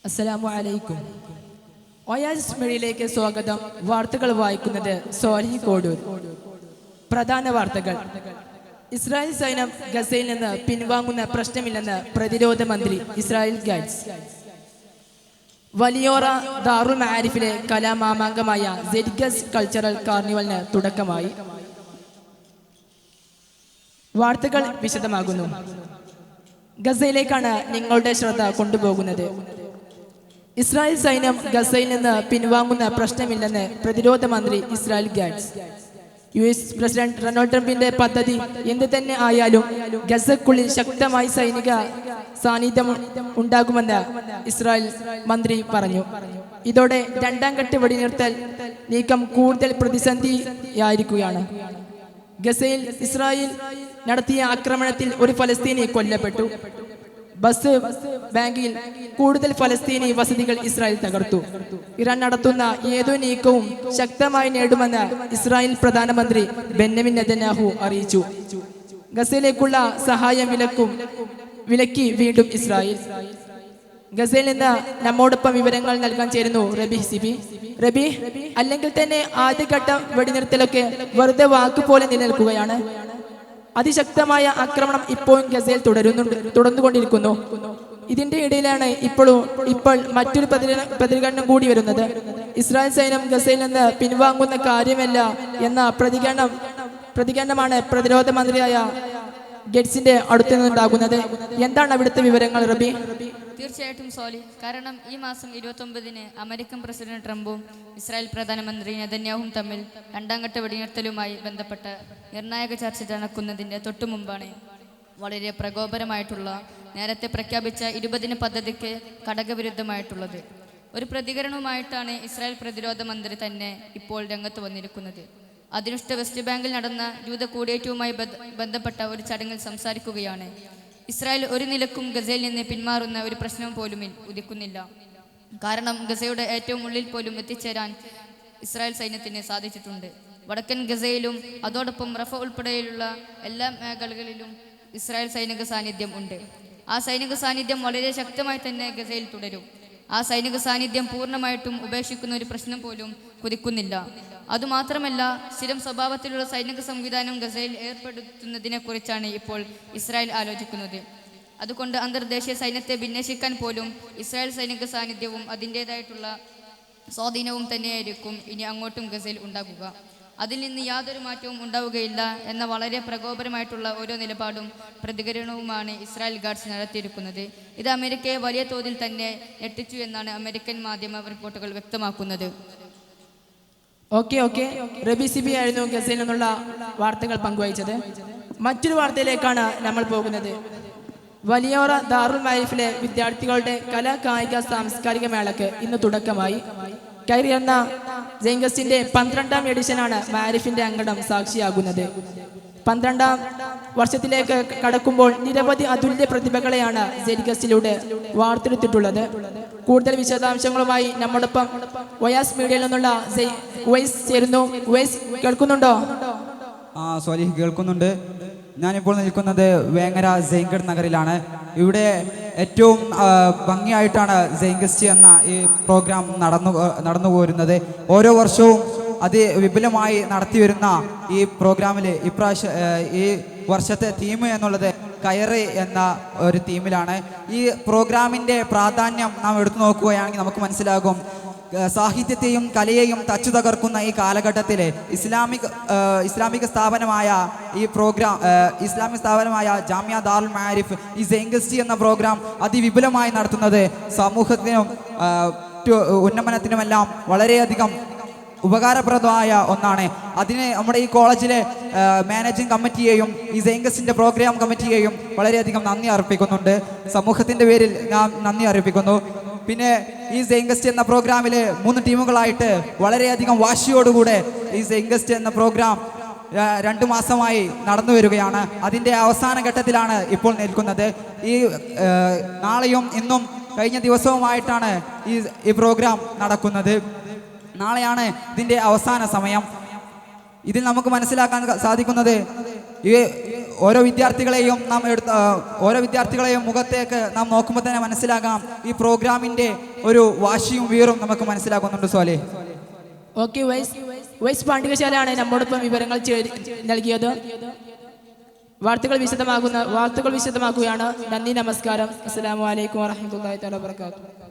അസ്സലാമു അലൈക്കും. ഒയാസിസ് മീഡിയയിലേക്ക് സ്വാഗതം. വാർത്തകൾ വായിക്കുന്നത് സോലി കോഡൂർ. പ്രധാന വാർത്തകൾ. ഇസ്രായേൽ സൈന്യം ഗസയിൽ നിന്ന് പിൻവാങ്ങുന്ന പ്രശ്നമില്ലെന്ന് പ്രതിരോധ മന്ത്രി ഇസ്രായേൽ ഗാറ്റ്സ്. വലിയോറ ദാറുൽ മആരിഫിലെ കലാമാമാങ്കമായ സെഡ്ഗസ് കൾച്ചറൽ കാർണിവലിന് തുടക്കമായി. വാർത്തകൾ വിശദമാകുന്നു. ഗസയിലേക്കാണ് നിങ്ങളുടെ ശ്രദ്ധ കൊണ്ടുപോകുന്നത്. ഇസ്രായേൽ സൈന്യം ഗസയിൽ നിന്ന് പിൻവാങ്ങുന്ന പ്രശ്നമില്ലെന്ന് പ്രതിരോധ മന്ത്രി ഇസ്രായേൽ ഗാറ്റ്സ്. US പ്രസിഡന്റ് ഡൊണാൾഡ് ട്രംപിന്റെ പദ്ധതി എന്ത് തന്നെ ആയാലും ഗസക്കുള്ളിൽ ശക്തമായ സൈനിക സാന്നിധ്യം ഉണ്ടാകുമെന്ന് ഇസ്രായേൽ മന്ത്രി പറഞ്ഞു. ഇതോടെ രണ്ടാം ഘട്ട വെടിനിർത്തൽ നീക്കം കൂടുതൽ പ്രതിസന്ധിയായിരിക്കുകയാണ്. ഗസയിൽ ഇസ്രായേൽ നടത്തിയ ആക്രമണത്തിൽ ഒരു ഫലസ്തീനി കൊല്ലപ്പെട്ടു. ബസ് ബാങ്കിൽ കൂടുതൽ ഫലസ്തീനി വസതികൾ ഇസ്രായേൽ തകർത്തു. ഇറാൻ നടത്തുന്ന ഏതോ നീക്കവും ശക്തമായി നേടുമെന്ന് ഇസ്രായേൽ പ്രധാനമന്ത്രി ബെന്യാമിൻ നെതന്യാഹു അറിയിച്ചു. ഗസയിലേക്കുള്ള സഹായം വിലക്കി വീണ്ടും ഇസ്രായേൽ. ഗസയിൽ നിന്ന് നമ്മോടൊപ്പം വിവരങ്ങൾ നൽകാൻ ചേരുന്നു റബി സിബി. റബി, അല്ലെങ്കിൽ തന്നെ ആദ്യഘട്ട വെടിനിർത്തലൊക്കെ വെറുതെ വാക്കുപോലെ നിലനിൽക്കുകയാണ്. അതിശക്തമായ ആക്രമണം ഇപ്പോഴും ഗസയിൽ തുടർന്നുകൊണ്ടിരിക്കുന്നു. ഇതിന്റെ ഇടയിലാണ് ഇപ്പോൾ മറ്റൊരു പ്രതികരണം കൂടി വരുന്നത്. ഇസ്രായേൽ സൈന്യം ഗസയിൽ നിന്ന് പിൻവാങ്ങുന്ന കാര്യമല്ല എന്ന പ്രതികരണമാണ് പ്രതിരോധ മന്ത്രിയായ ഗെറ്റ്സിന്റെ അടുത്തു നിന്നുണ്ടാകുന്നത്. എന്താണ് അവിടുത്തെ വിവരങ്ങൾ റബി? തീർച്ചയായിട്ടും സോലി, കാരണം ഈ മാസം 29-ന് അമേരിക്കൻ പ്രസിഡന്റ് ട്രംപും ഇസ്രായേൽ പ്രധാനമന്ത്രി നെതന്യാഹുവും തമ്മിൽ രണ്ടാം ഘട്ട വെടിനിർത്തലുമായി ബന്ധപ്പെട്ട നിർണായക ചർച്ച നടക്കുന്നതിൻ്റെ തൊട്ടു മുമ്പാണ് വളരെ പ്രകോപനമായിട്ടുള്ള നേരത്തെ പ്രഖ്യാപിച്ച 20 പദ്ധതിക്ക് ഘടകവിരുദ്ധമായിട്ടുള്ളത് ഒരു പ്രതികരണവുമായിട്ടാണ് ഇസ്രായേൽ പ്രതിരോധ മന്ത്രി തന്നെ ഇപ്പോൾ രംഗത്ത് വന്നിരിക്കുന്നത്. അതിനുഷ്ഠ വെസ്റ്റ് ബാങ്കിൽ നടന്ന ജൂത കൂടിയേറ്റവുമായി ബന്ധപ്പെട്ട ഒരു ചടങ്ങിൽ സംസാരിക്കുകയാണ്. ഇസ്രായേൽ ഒരു നിലക്കും ഗസയിൽ നിന്ന് പിന്മാറുന്ന ഒരു പ്രശ്നം പോലും ഉദിക്കുന്നില്ല. കാരണം ഗസയുടെ ഏറ്റവും ഉള്ളിൽ പോലും എത്തിച്ചേരാൻ ഇസ്രായേൽ സൈന്യത്തിന് സാധിച്ചിട്ടുണ്ട്. വടക്കൻ ഗസയിലും അതോടൊപ്പം റഫ ഉൾപ്പെടെയുള്ള എല്ലാ മേഖലകളിലും ഇസ്രായേൽ സൈനിക സാന്നിധ്യം ഉണ്ട്. ആ സൈനിക സാന്നിധ്യം വളരെ ശക്തമായി തന്നെ ഗസയിൽ തുടരും. ആ സൈനിക സാന്നിധ്യം പൂർണ്ണമായിട്ടും ഉപേക്ഷിക്കുന്ന ഒരു പ്രശ്നം പോലും കുതിക്കുന്നില്ല. അതുമാത്രമല്ല, സ്ഥിരം സ്വഭാവത്തിലുള്ള സൈനിക സംവിധാനം ഗസയിൽ ഏർപ്പെടുത്തുന്നതിനെ കുറിച്ചാണ് ഇപ്പോൾ ഇസ്രായേൽ ആലോചിക്കുന്നത്. അതുകൊണ്ട് അന്തർദേശീയ സൈന്യത്തെ ഭിന്നയിക്കാൻ പോലും ഇസ്രായേൽ സൈനിക സാന്നിധ്യവും അതിൻ്റേതായിട്ടുള്ള സ്വാധീനവും തന്നെയായിരിക്കും ഇനി അങ്ങോട്ടും ഗസയിൽ ഉണ്ടാകുക. അതിൽ നിന്ന് യാതൊരു മാറ്റവും ഉണ്ടാവുകയില്ല എന്ന വളരെ പ്രകോപനമായിട്ടുള്ള ഓരോ നിലപാടും പ്രതികരണവുമാണ് ഇസ്രായേൽ ഗാർഡ്സ് നടത്തിയിരിക്കുന്നത്. ഇത് അമേരിക്കയെ വലിയ തോതിൽ തന്നെ ഞെട്ടിച്ചു എന്നാണ് അമേരിക്കൻ മാധ്യമ റിപ്പോർട്ടുകൾ വ്യക്തമാക്കുന്നത്. ഓക്കെ, റബി സിബി ആയിരുന്നു ഗസയിൽ നിന്നുള്ള വാർത്തകൾ പങ്കുവച്ചത്. മറ്റൊരു വാർത്തയിലേക്കാണ് നമ്മൾ പോകുന്നത്. വലിയോറ ദാറുൽ മആരിഫിലെ വിദ്യാർത്ഥികളുടെ കലാ കായിക സാംസ്കാരിക മേളയ്ക്ക് ഇന്ന് തുടക്കമായി. കൈറി എന്ന സെയ്ഗസ്റ്റിന്റെ 12ാം എഡിഷനാണ് മആരിഫിന്റെ അങ്കണം സാക്ഷിയാകുന്നത്. 12ാം വർഷത്തിലേക്ക് കടക്കുമ്പോൾ നിരവധി അതുല്യ പ്രതിഭകളെയാണ് സെയ്ഗസ്റ്റിലൂടെ വാർത്തെടുത്തിട്ടുള്ളത്. കൂടുതൽ വിശദാംശങ്ങളുമായി നമ്മോടൊപ്പം ഒയാസ് മീഡിയയിൽ നിന്നുള്ള ഉവൈസ് ചേരുന്നു. ഉവൈസ്, കേൾക്കുന്നുണ്ടോ? സോലിഹ്, കേൾക്കുന്നുണ്ട്. ഞാനിപ്പോൾ നിൽക്കുന്നത് വേങ്ങര സെയ്ഗഡ് നഗറിലാണ്. ഇവിടെ ഏറ്റവും ഭംഗിയായിട്ടാണ് സെയ്ഗസ്റ്റ് എന്ന ഈ പ്രോഗ്രാം നടന്നു പോരുന്നത്. ഓരോ വർഷവും വിപുലമായി നടത്തി വരുന്ന ഈ പ്രോഗ്രാമിൽ ഈ വർഷത്തെ തീം എന്നുള്ളത് കയറ് എന്ന ഒരു തീമിലാണ്. ഈ പ്രോഗ്രാമിൻ്റെ പ്രാധാന്യം നാം എടുത്തു നോക്കുകയാണെങ്കിൽ നമുക്ക് മനസ്സിലാകും. സാഹിത്യത്തെയും കലയെയും തച്ചു തകർക്കുന്ന ഈ കാലഘട്ടത്തിൽ ഇസ്ലാമിക സ്ഥാപനമായ ഇസ്ലാമിക സ്ഥാപനമായ ജാമിയ ദാറുൽ മആരിഫ് ഈ സെയ്ഗസ്റ്റ് എന്ന പ്രോഗ്രാം അതിവിപുലമായി നടത്തുന്നത് സമൂഹത്തിനും ഉന്നമനത്തിനുമെല്ലാം വളരെയധികം ഉപകാരപ്രദമായ ഒന്നാണ്. അതിന് നമ്മുടെ ഈ കോളേജിലെ മാനേജിംഗ് കമ്മിറ്റിയെയും ഈ സെയ്ഗസ്റ്റിൻ്റെ പ്രോഗ്രാം കമ്മിറ്റിയെയും വളരെയധികം നന്ദി അർപ്പിക്കുന്നുണ്ട്. സമൂഹത്തിൻ്റെ പേരിൽ ഞാൻ നന്ദി അർപ്പിക്കുന്നു. പിന്നെ ഈ സെയ്ഗസ്റ്റ് എന്ന പ്രോഗ്രാമിൽ 3 ടീമുകളായിട്ട് വളരെയധികം വാശിയോടുകൂടെ ഈ സെയ്ഗസ്റ്റ് എന്ന പ്രോഗ്രാം 2 മാസമായി നടന്നു വരികയാണ്. അതിൻ്റെ അവസാന ഘട്ടത്തിലാണ് ഇപ്പോൾ നിൽക്കുന്നത്. ഈ നാളെയും ഇന്നും കഴിഞ്ഞ ദിവസവുമായിട്ടാണ് ഈ പ്രോഗ്രാം നടക്കുന്നത്. നാളെയാണ് ഇതിൻ്റെ അവസാന സമയം. ഇതിൽ നമുക്ക് മനസ്സിലാക്കാൻ സാധിക്കുന്നത് ഓരോ വിദ്യാർത്ഥികളെയും മുഖത്തേക്ക് നാം നോക്കുമ്പോൾ തന്നെ മനസ്സിലാകാം ഈ പ്രോഗ്രാമിന്റെ ഒരു വാശിയും വീറും നമുക്ക് മനസ്സിലാക്കുന്നുണ്ട് സ്വാലിഹ്. ഓക്കെ, വൈസ് പാണ്ഡികശാലയാണ് നമ്മോടൊപ്പം വിവരങ്ങൾ നൽകിയത്. വാർത്തകൾ വിശദമാക്കുകയാണ്. നന്ദി, നമസ്കാരം. അസ്സലാമു അലൈക്കും വറഹ്മത്തുള്ളാഹി തആല വബറകാതുഹു.